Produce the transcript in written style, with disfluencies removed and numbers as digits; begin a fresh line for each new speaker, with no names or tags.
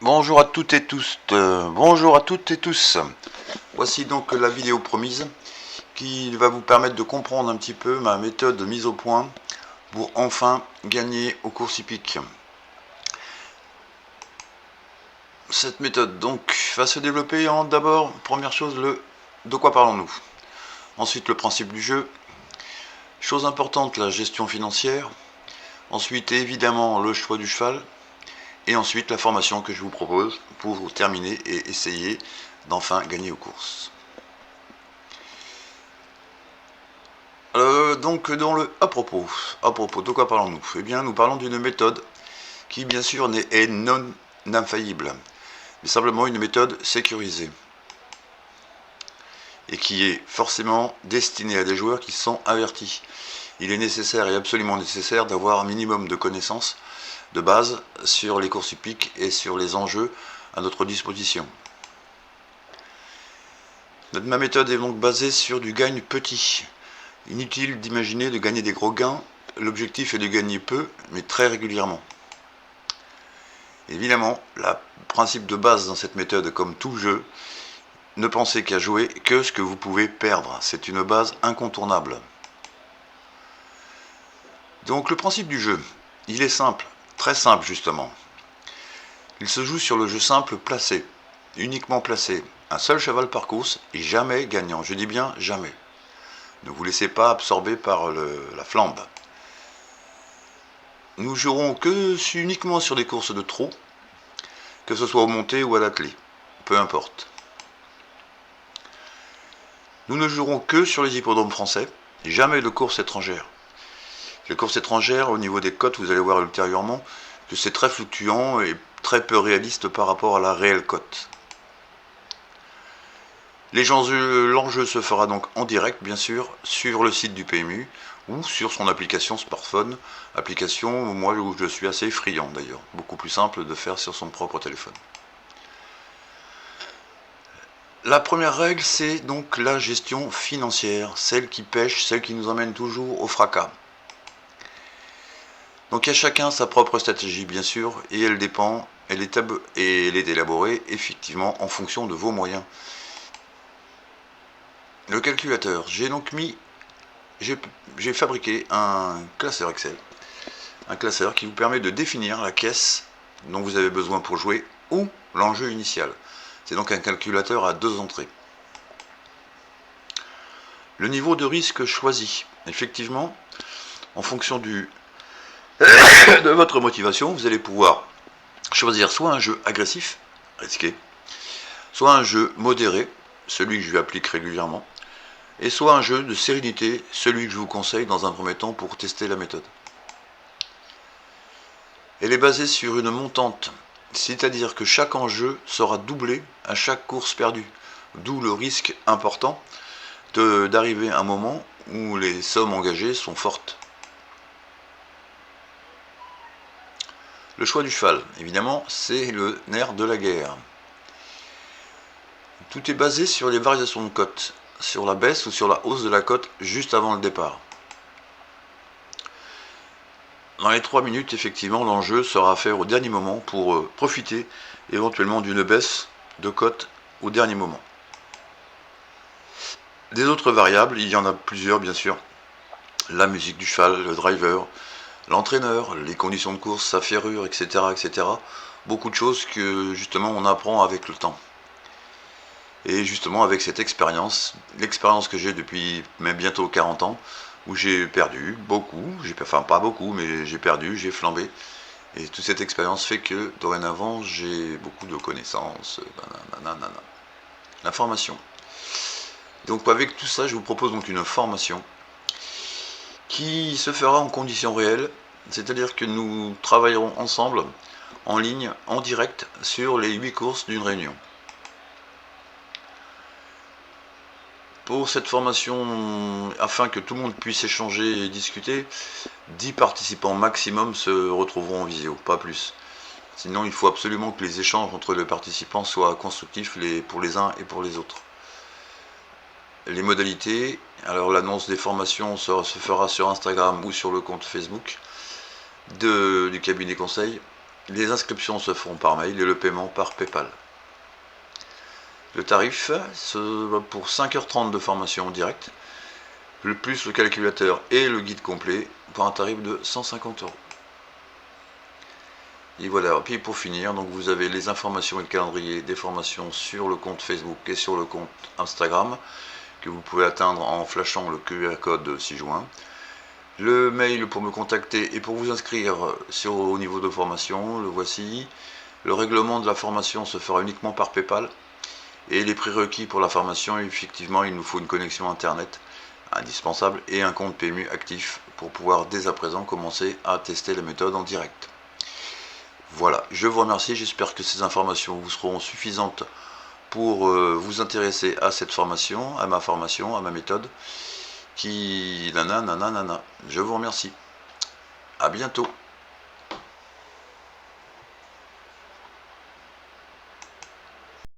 Bonjour à toutes et tous. Bonjour à toutes et tous. Voici donc la vidéo promise qui va vous permettre de comprendre un petit peu ma méthode de mise au point pour enfin gagner aux courses hippiques. Cette méthode donc va se développer en d'abord, première chose, de quoi parlons-nous. Ensuite le principe du jeu. Chose importante, la gestion financière. Ensuite évidemment le choix du cheval. Et ensuite la formation que je vous propose pour terminer et essayer d'enfin gagner aux courses. Donc dans le à propos, de quoi parlons-nous? Eh bien nous parlons d'une méthode qui bien sûr est non infaillible, mais simplement une méthode sécurisée et qui est forcément destinée à des joueurs qui sont avertis. Il est nécessaire et absolument nécessaire d'avoir un minimum de connaissances de base sur les courses hippiques et sur les enjeux à notre disposition. Ma méthode est donc basée sur du gagne petit. Inutile d'imaginer de gagner des gros gains, l'objectif est de gagner peu, mais très régulièrement. Évidemment, le principe de base dans cette méthode, comme tout jeu, ne pensez qu'à jouer que ce que vous pouvez perdre. C'est une base incontournable. Donc le principe du jeu, il est simple, très simple justement. Il se joue sur le jeu simple placé, uniquement placé. Un seul cheval par course et jamais gagnant. Je dis bien jamais. Ne vous laissez pas absorber par la flambe. Nous jouerons uniquement sur des courses de trot, que ce soit au monté ou à l'attelé, peu importe. Nous ne jouerons que sur les hippodromes français, jamais de courses étrangères. Les courses étrangères, au niveau des cotes, vous allez voir ultérieurement que c'est très fluctuant et très peu réaliste par rapport à la réelle cote. L'enjeu se fera donc en direct, bien sûr, sur le site du PMU ou sur son application smartphone, application moi où je suis assez friand d'ailleurs, beaucoup plus simple de faire sur son propre téléphone. La première règle, c'est donc la gestion financière, celle qui pêche, celle qui nous emmène toujours au fracas. Donc il y a chacun sa propre stratégie, bien sûr, et elle est élaborée effectivement en fonction de vos moyens. Le calculateur, j'ai fabriqué un classeur Excel, un classeur qui vous permet de définir la caisse dont vous avez besoin pour jouer ou l'enjeu initial. C'est donc un calculateur à 2 entrées. Le niveau de risque choisi, effectivement, en fonction de votre motivation, vous allez pouvoir choisir soit un jeu agressif, risqué, soit un jeu modéré, celui que je applique régulièrement, et soit un jeu de sérénité, celui que je vous conseille dans un premier temps pour tester la méthode. Elle est basée sur une montante, c'est-à-dire que chaque enjeu sera doublé à chaque course perdue, d'où le risque important d'arriver à un moment où les sommes engagées sont fortes. Le choix du cheval, évidemment, c'est le nerf de la guerre. Tout est basé sur les variations de cote, sur la baisse ou sur la hausse de la cote juste avant le départ. Dans les 3 minutes, effectivement, l'enjeu sera à faire au dernier moment pour profiter éventuellement d'une baisse de cote au dernier moment. Des autres variables, il y en a plusieurs bien sûr. La musique du cheval, le driver, l'entraîneur, les conditions de course, sa ferrure, etc., etc. Beaucoup de choses que justement on apprend avec le temps. Et justement avec cette expérience, l'expérience que j'ai depuis même bientôt 40 ans, où j'ai perdu beaucoup, enfin pas beaucoup, mais j'ai perdu, j'ai flambé. Et toute cette expérience fait que dorénavant j'ai beaucoup de connaissances. L'information. Donc avec tout ça, je vous propose donc une formation qui se fera en conditions réelles, c'est-à-dire que nous travaillerons ensemble en ligne, en direct, sur les 8 courses d'une réunion. Pour cette formation, afin que tout le monde puisse échanger et discuter, 10 participants maximum se retrouveront en visio, pas plus. Sinon, il faut absolument que les échanges entre les participants soient constructifs pour les uns et pour les autres. Les modalités, alors l'annonce des formations se fera sur Instagram ou sur le compte Facebook du cabinet conseil. Les inscriptions se feront par mail et le paiement par PayPal. Le tarif, pour 5h30 de formation en direct, le plus le calculateur et le guide complet, pour un tarif de 150 €. Et voilà, puis pour finir, donc vous avez les informations et le calendrier des formations sur le compte Facebook et sur le compte Instagram, que vous pouvez atteindre en flashant le QR code ci-joint. Le mail pour me contacter et pour vous inscrire au niveau de formation, le voici. Le règlement de la formation se fera uniquement par PayPal. Et les prérequis pour la formation, effectivement, il nous faut une connexion Internet indispensable et un compte PMU actif pour pouvoir dès à présent commencer à tester la méthode en direct. Voilà, je vous remercie, j'espère que ces informations vous seront suffisantes pour vous intéresser à cette formation, à ma méthode, qui... Je vous remercie. À bientôt.